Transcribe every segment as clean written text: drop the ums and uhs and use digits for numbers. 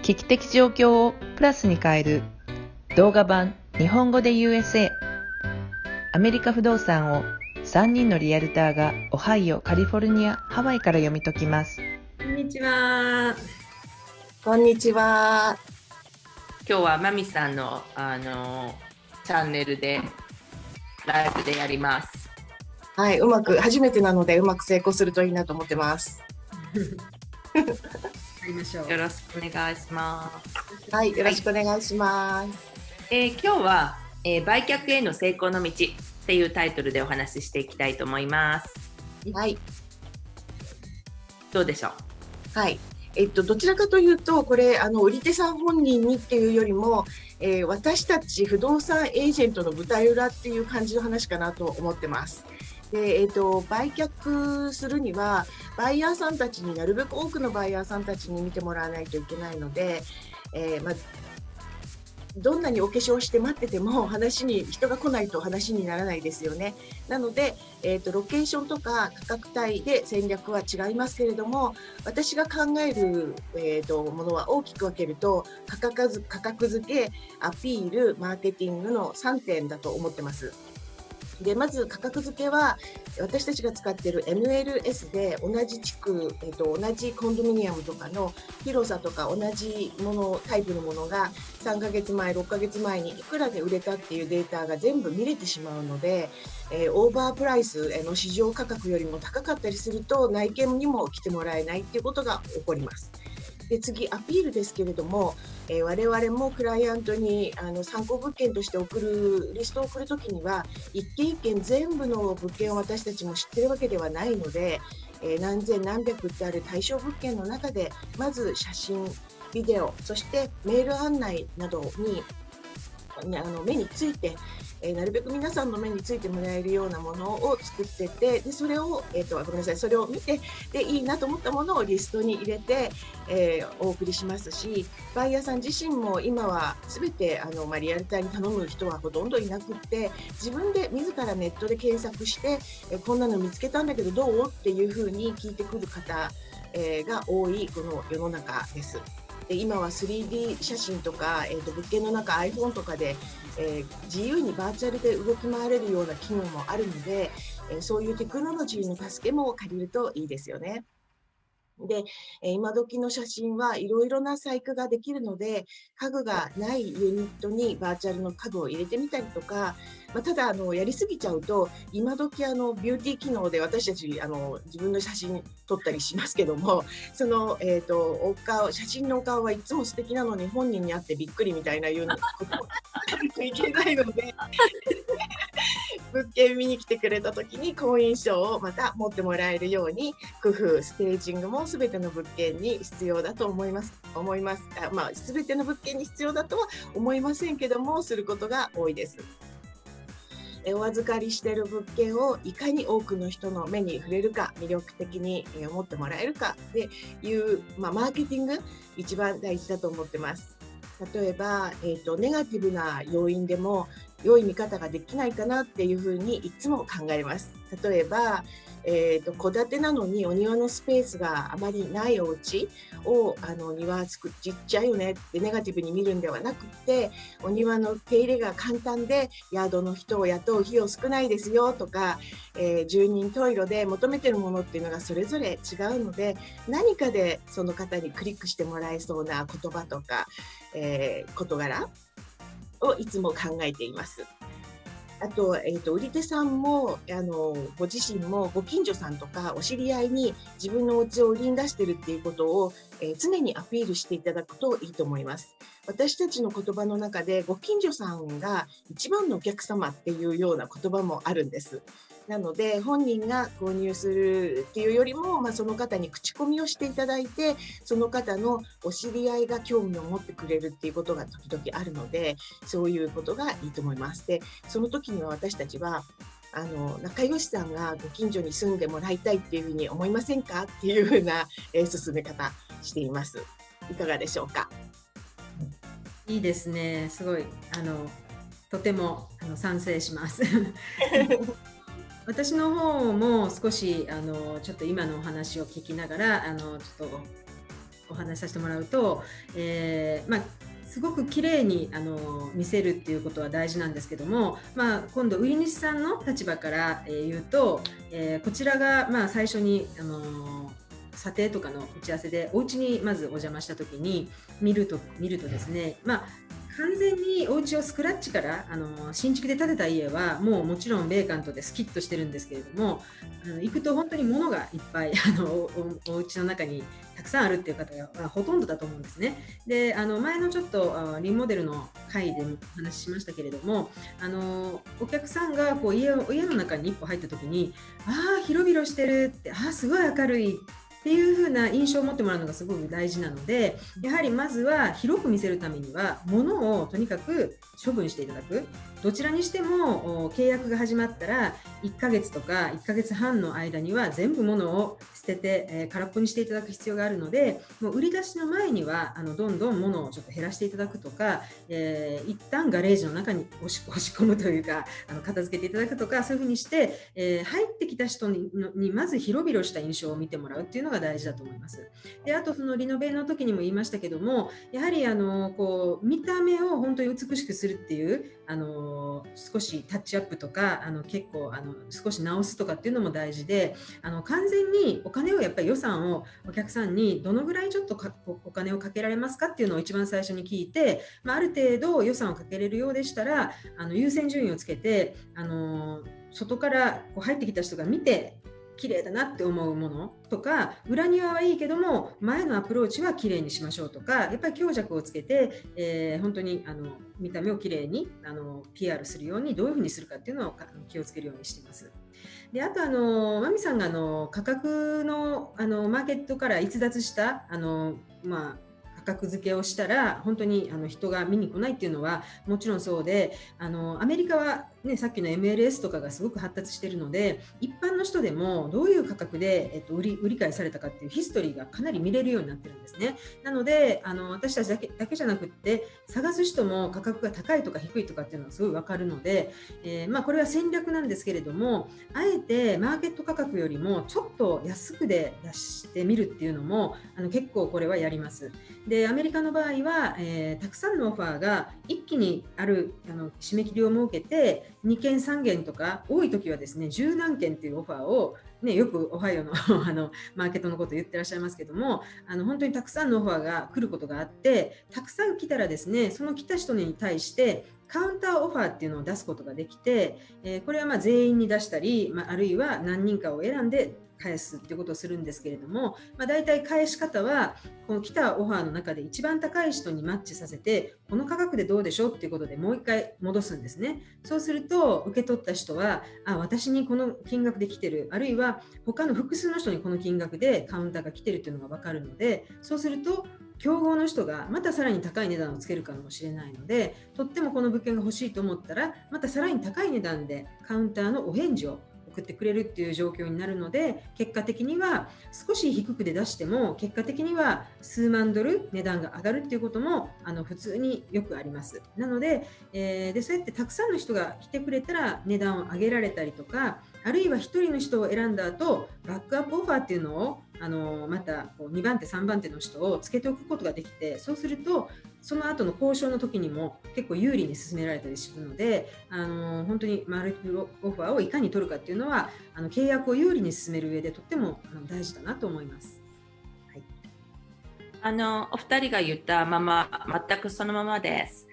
危機的状況をプラスに変える動画版日本語で USA。 アメリカ不動産を3人のリアルターがオハイオ、カリフォルニア、ハワイから読み解きます。こんにちは。こんにちは。今日はマミさんの、チャンネルでライブでやります。はい、初めてなのでうまく成功するといいなと思ってます。やりましょう。よろしくお願いします。はい、よろしくお願いします。今日は、売却への成功の道っていうタイトルでお話ししていきたいと思います。はい。どうでしょう？はい。どちらかというと、これ売り手さん本人にっていうよりも、私たち不動産エージェントの舞台裏っていう感じの話かなと思ってます。で、売却するにはバイヤーさんたちになるべく多くのバイヤーさんたちに見てもらわないといけないので、どんなにお化粧して待ってても人が来ないと話にならないですよね。なので、ロケーションとか価格帯で戦略は違いますけれども、私が考える、ものは大きく分けると価格付け、アピール、マーケティングの3点だと思ってます。でまず価格付けは私たちが使っている MLS で同じ地区、同じコンドミニアムとかの広さとか同じタイプのものが3ヶ月前6ヶ月前にいくらで売れたっていうデータが全部見れてしまうので、オーバープライスの市場価格よりも高かったりすると内見にも来てもらえないっていうことが起こります。で次アピールですけれども、我々もクライアントに参考物件としてリストを送るときには一軒一軒全部の物件を私たちも知ってるわけではないので、何千何百ってある対象物件の中でまず写真、ビデオ、そしてメール案内などに目について、なるべく皆さんの目についてもらえるようなものを作っていて、でそれを、それを見てでいいなと思ったものをリストに入れて、お送りしますし、バイヤーさん自身も今は全てリアルターに頼む人はほとんどいなくって、自分で自らネットで検索して、こんなの見つけたんだけどどうっていうふうに聞いてくる方、が多いこの世の中です。で今は 3D 写真とか、物件の中 iPhone とかで、自由にバーチャルで動き回れるような機能もあるので、そういうテクノロジーの助けも借りるといいですよね。で今時の写真はいろいろな細工ができるので、家具がないユニットにバーチャルの家具を入れてみたりとか、ただやりすぎちゃうと今時ビューティー機能で私たち自分の写真撮ったりしますけども、その、写真のお顔はいつも素敵なのに本人に会ってびっくりみたいなようなこともあるといけないので物件見に来てくれた時に好印象をまた持ってもらえるように工夫、ステージングも全ての物件に必要だと思います。全ての物件に必要だとは思いませんけども、することが多いです。お預かりしている物件をいかに多くの人の目に触れるか、魅力的に思ってもらえるかっていう、マーケティング一番大事だと思ってます。例えば、ネガティブな要因でも良い見方ができないかなっていうふうにいつも考えます。例えば、戸建てなのにお庭のスペースがあまりないお家を庭作っちっちゃいよねってネガティブに見るんではなくて、お庭の手入れが簡単でヤードの人を雇う費用少ないですよとか、住人トイレで求めてるものっていうのがそれぞれ違うので、何かでその方にクリックしてもらえそうな言葉とか、事柄をいつも考えています。あと、売り手さんもご自身もご近所さんとかお知り合いに自分のお家を売りに出してるっていうことを、常にアピールしていただくといいと思います。私たちの言葉の中でご近所さんが一番のお客様っていうような言葉もあるんです。なので本人が購入するっていうよりも、その方に口コミをしていただいて、その方のお知り合いが興味を持ってくれるっていうことが時々あるので、そういうことがいいと思います。でその時には私たちは仲良しさんがご近所に住んでもらいたいっていうふうに思いませんかっていうふうな、進め方しています。いかがでしょうか？いいですね。すごいとても賛成します。私の方も少しちょっと今のお話を聞きながらちょっとお話しさせてもらうと、すごく綺麗に見せるっていうことは大事なんですけども、今度売り主さんの立場から、言うと、こちらが最初に査定とかの打ち合わせでお家にまずお邪魔した時に見るとですね、完全にお家をスクラッチから新築で建てた家はもちろんベーカントでスキッとしてるんですけれども、行くと本当に物がいっぱいお家の中にたくさんあるっていう方がほとんどだと思うんですね。で前のちょっとリモデルの回でもお話ししましたけれども、お客さんがこう家の中に一歩入った時に広々してるって、すごい明るいっていう風な印象を持ってもらうのがすごく大事なので、やはりまずは広く見せるためには物をとにかく処分していただく。どちらにしても契約が始まったら1ヶ月とか1ヶ月半の間には全部物を捨てて、空っぽにしていただく必要があるので、もう売り出しの前にはどんどん物をちょっと減らしていただくとか、一旦ガレージの中に押し込むというか片付けていただくとか、そういうふうにして、入ってきた人にまず広々した印象を見てもらうっていうのが大事だと思います。であとそのリノベの時にも言いましたけども、やはりこう見た目を本当に美しくするっていう少しタッチアップとか結構少し直すとかっていうのも大事で、完全にお金をやっぱり予算をお客さんにどのぐらいちょっとお金をかけられますかっていうのを一番最初に聞いて、ある程度予算をかけれるようでしたら優先順位をつけて外からこう入ってきた人が見て綺麗だなって思うものとか、裏庭はいいけども前のアプローチは綺麗にしましょうとか、やっぱり強弱をつけて、本当に見た目を綺麗にPR するようにどういうふうにするかっていうのを気をつけるようにしています。であとマミさんが価格のマーケットから逸脱した価格付けをしたら本当に人が見に来ないっていうのはもちろんそうで、アメリカは、さっきの MLS とかがすごく発達しているので、一般の人でもどういう価格で、売り買いされたかっていうヒストリーがかなり見れるようになってるんですね。なので私たちだけじゃなくって探す人も価格が高いとか低いとかっていうのはすごい分かるので、これは戦略なんですけれども、あえてマーケット価格よりもちょっと安くで出してみるっていうのも結構これはやります。でアメリカの場合は、たくさんのオファーが一気にある締め切りを設けて2件3件とか多い時はですね10何件というオファーを、よくオハイオのマーケットのことを言ってらっしゃいますけども、本当にたくさんのオファーが来ることがあって、たくさん来たらですねその来た人に対してカウンターオファーっていうのを出すことができて、これは全員に出したり、あるいは何人かを選んで返すっていうことをするんですけれども、だいたい返し方はこの来たオファーの中で一番高い人にマッチさせて、この価格でどうでしょうっていうことでもう一回戻すんですね。そうすると受け取った人は私にこの金額で来てる、あるいは他の複数の人にこの金額でカウンターが来てるっていうのが分かるので、そうすると競合の人がまたさらに高い値段をつけるかもしれないので、とってもこの物件が欲しいと思ったらまたさらに高い値段でカウンターのお返事を送ってくれるっていう状況になるので、結果的には少し低くで出しても結果的には数万ドル値段が上がるっていうことも普通によくあります。なので、そうやってたくさんの人が来てくれたら値段を上げられたりとか、あるいは1人の人を選んだ後バックアップオファーっていうのをまた2番手3番手の人をつけておくことができて、そうするとその後の交渉の時にも結構有利に進められたりするので、本当にマルチオファーをいかに取るかっていうのは契約を有利に進める上でとっても大事だなと思います。はい、お二人が言ったまま全くそのままです。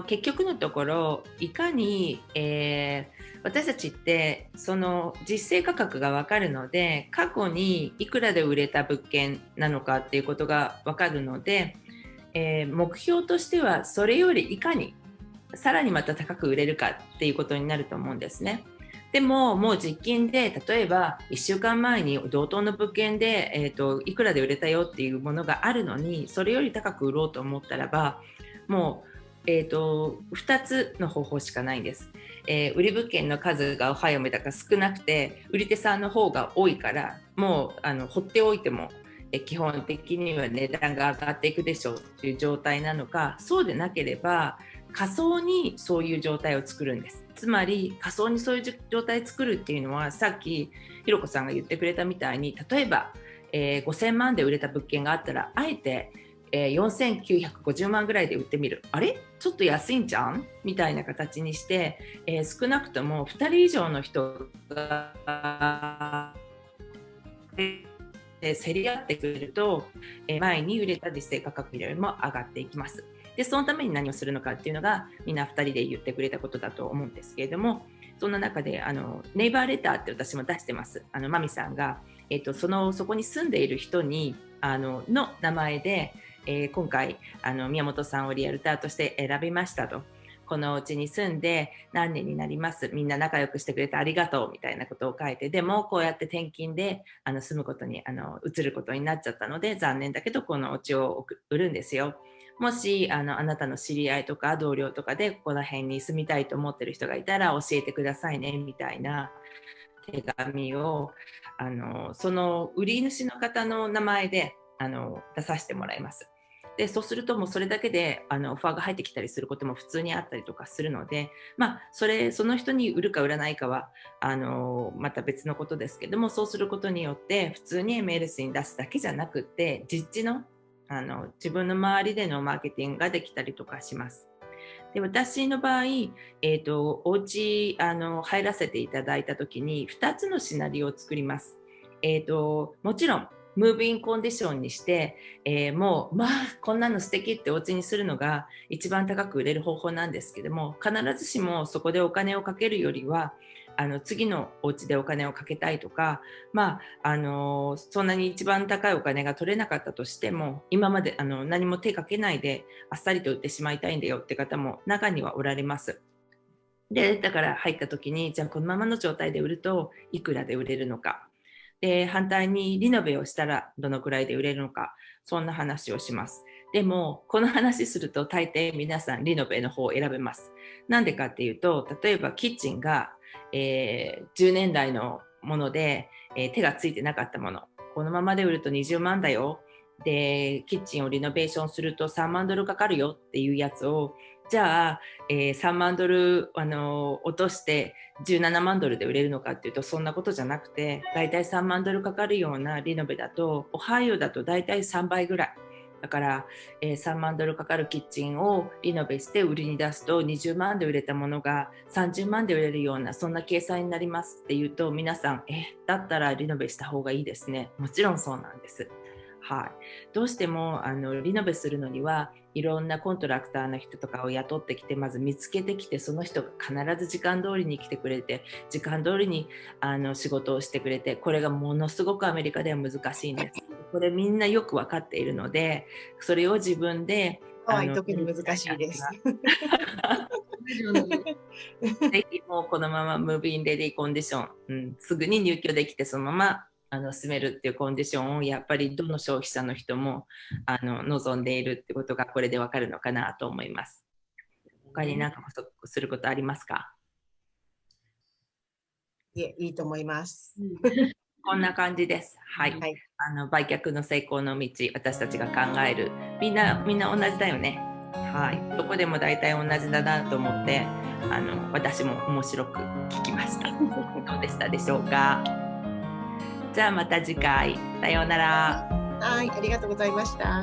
結局のところいかに、私たちってその実勢価格が分かるので、過去にいくらで売れた物件なのかっていうことが分かるので、目標としてはそれよりいかにさらにまた高く売れるかっていうことになると思うんですね。でももう実験で例えば1週間前に同等の物件で、いくらで売れたよっていうものがあるのに、それより高く売ろうと思ったらばもう2つの方法しかないんです。売り物件の数がオハイオだから少なくて売り手さんの方が多いから、もう放っておいても基本的には値段が上がっていくでしょうという状態なのか、そうでなければ仮想にそういう状態を作るんです。つまり仮想にそういう状態を作るっていうのは、さっきひろこさんが言ってくれたみたいに、例えば5000万で売れた物件があったらあえて、4950万ぐらいで売ってみる。あれちょっと安いんじゃんみたいな形にして、少なくとも2人以上の人が競り合ってくれると、前に売れた実勢価格よりも上がっていきます。でそのために何をするのかっていうのがみんな2人で言ってくれたことだと思うんですけれども、そんな中でネイバーレターって私も出してます。マミさんが、そこに住んでいる人にの名前で、今回宮本さんをリアルターとして選びましたと。このうちに住んで何年になります、みんな仲良くしてくれてありがとうみたいなことを書いて、でもこうやって転勤で住むことに移ることになっちゃったので残念だけどこのお家を売るんですよ。もしあなたの知り合いとか同僚とかでここら辺に住みたいと思ってる人がいたら教えてくださいねみたいな手紙をその売り主の方の名前で出させてもらいます。でそうするともうそれだけでオファーが入ってきたりすることも普通にあったりとかするので、その人に売るか売らないかはまた別のことですけども、そうすることによって普通に MLS に出すだけじゃなくって実地の自分の周りでのマーケティングができたりとかします。で私の場合、お家入らせていただいた時に2つのシナリオを作ります。もちろんムーブインコンディションにして、もうこんなの素敵ってお家にするのが一番高く売れる方法なんですけども、必ずしもそこでお金をかけるよりは次のお家でお金をかけたいとか、そんなに一番高いお金が取れなかったとしても今まで何も手かけないであっさりと売ってしまいたいんだよって方も中にはおられます。でだから入った時にじゃあこのままの状態で売るといくらで売れるのか、で反対にリノベをしたらどのくらいで売れるのか、そんな話をします。でもこの話すると大抵皆さんリノベの方を選べます。なんでかっていうと、例えばキッチンが、10年代のもので、手がついてなかったもの、このままで売ると20万だよ、でキッチンをリノベーションすると3万ドルかかるよっていうやつを、じゃあ、3万ドル落として17万ドルで売れるのかっていうとそんなことじゃなくて、だいたい3万ドルかかるようなリノベだとオハイオだとだいたい3倍ぐらいだから、3万ドルかかるキッチンをリノベして売りに出すと20万で売れたものが30万で売れるようなそんな計算になりますっていうと、皆さんだったらリノベした方がいいですね。もちろんそうなんです。はい、どうしてもリノベするのにはいろんなコントラクターの人とかを雇ってきて、まず見つけてきて、その人が必ず時間通りに来てくれて時間通りに仕事をしてくれて、これがものすごくアメリカでは難しいんです。これみんなよく分かっているので、それを自分で特に難しいですぜひもうこのままムーブインレディーコンディション、すぐに入居できてそのまま住めるっていうコンディションをやっぱりどの消費者の人も望んでいるってことがこれでわかるのかなと思います。他に何か補足することありますか？いいと思います。こんな感じです。はい。売却の成功の道、私たちが考える。みんな同じだよね。はい。どこでも大体同じだなと思って、私も面白く聞きました。どうでしたでしょうか？じゃあまた次回。さようなら。はい、ありがとうございました。